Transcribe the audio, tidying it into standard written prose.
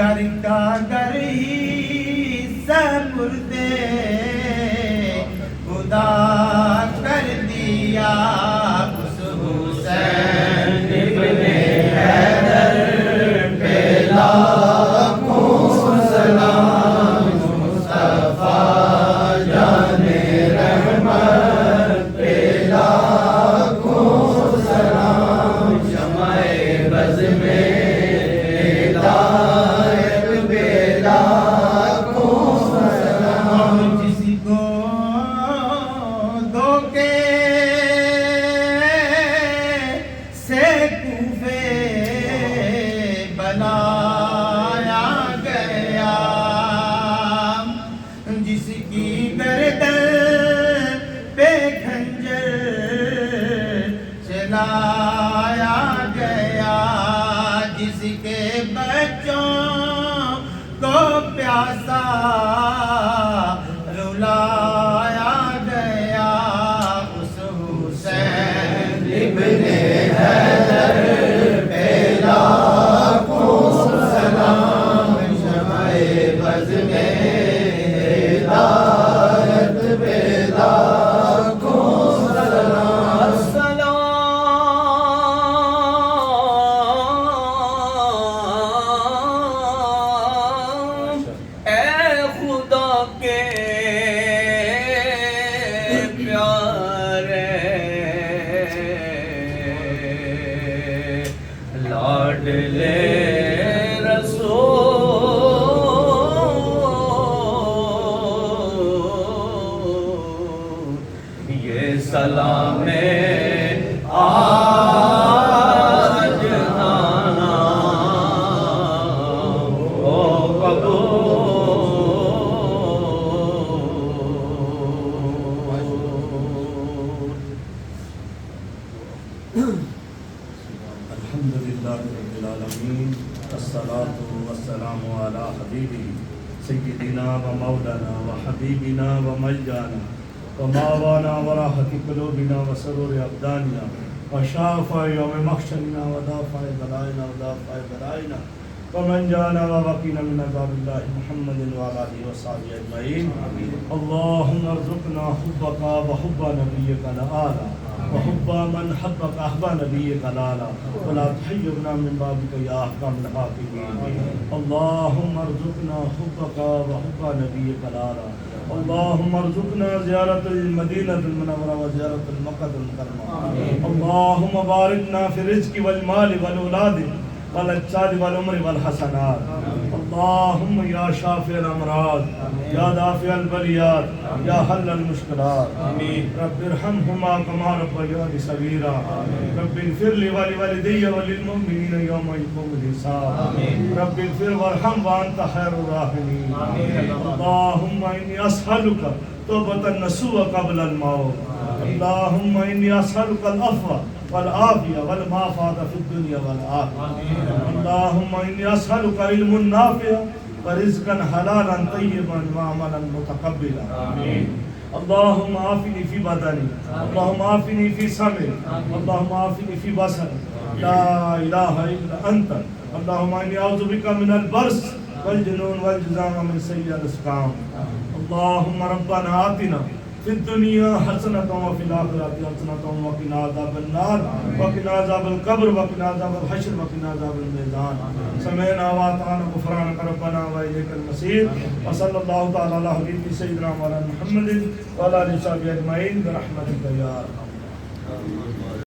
का गर ही सपुर्दे खुदा कर दिया उस हुसैन इब्ने हैदर पे लाखों सलाम। मुस्तफा जाने रहमत पे लाखों सलाम। शमाए बज़ में हिदायत पे लाखों सलाम। जिसको धोखे से कूफे बनाया गया, जिसकी गर्दन पे खंजर चलाया गया, जिसके बच्चों को प्यासा रुलाया गया, उस हुसैन इब्ने हैदर पे लाखों सलाम। शमाए बज़ में हिदायत पे लाखों सलाम। सलाम ए खुदा के प्यारे लाडले रसूल, ये सलामे आज आना ओ कबूल। अल्हम्दुलिल्लाहि रब्बिल आलमीन, अस्सलातु वस्सलामु अला हबीबी सय्यिदिना व मौलाना व हबीबिना व मलजाना व मावाना व राहति कुलूबिना व सरूरि अब्दानिना व शाफ़ाए यौम महशरिना व दाफ़ाए बलाइना व दाफ़ाए बलाइना व मनजाना व वक़ीना मिन अज़ाबिल्लाहि मुहम्मदिन व अला आलिहि व सहबिहि अजमईन। अल्लाहुम्मा अर्ज़ुक़ना हुब्बका व हुब्ब नबिय्यिका आला व हुब्ब मन हब्बका अहब्ब नबिय्यिका आला व ला तुहय्यिरना मिन बाबिका या अहकमल हाकिमीन। अल्लाहुम्मा अर्ज़ुक़ना हुब्बका व हुब्ब नबिय्यिका आला। अल्लाहुम्मा अर्ज़ुक़ना ज़ियारतल मदीनतिल मुनव्वरा व ज़ियारतल मक्कातिल मुकर्रमा। अल्लाहुम्मा बारिक लना फ़ी रिज़्क़ि वल मालि वल औलादि वल अजसादि वल उमरि वल हसनात। अल्लाहुम्मा या शाफ़िअल अमराद या दाफ़िअल बलियात या हल्लल मुश्किलात। रब्बिरहमहुमा कमा रब्बयानी सगीरा। रब्बिग़फिर ली व लिवालिदैया व लिलमुमिनीना यौम यक़ूमुल हिसाब। रब्बिग़फिर वरहम व अंत खैरुर राहिमीन। अल्लाहुम्मा इन्नी अस्अलुका तौबतन नसूहा क़ब्लल मौत। अल्लाहुम्मा इन्नी अस्अलुकल अफ़्व वल आफ़िया वल माफ़ात फ़िद दुनिया वल आख़िरह। अल्लाहुम्मा इन्नी अस्अलुका इल्मुन नाफ़िअ व रिज़्क़न हलालन तय्यिबन व अमलन मुतक़ब्बिला। अल्लाहुम्मा आफ़िनी फ़ी बदनी, अल्लाहुम्मा आफ़िनी फ़ी समई, अल्लाहुम्मा आफ़िनी फ़ी बसरी, ला इलाहा इल्ला अंत। अल्लाहुम्मा इन्नी अऊज़ु बिका मिनल बर्स वल जुनून वल जुज़ाम व मिन सय्यिल अस्क़ाम। अल्लाहुम्मा रब्बना आतिना फिद दुनिया हसनतन व फिल आखिरति हसनतन व क़िना अज़ाबन नार व क़िना अज़ाबल क़ब्र व क़िना अज़ाबल हश्र व क़िना अज़ाबल मीज़ान। समिअना व अताअना गुफ़रानक रब्बना व इलैकल मसीर। व सल्लल्लाहु तआला अला हबीबी सय्यिदिना मौलाना मुहम्मदिन व अला आलिहि व सहबिहि अजमईन बिरहमतिका या अरहम।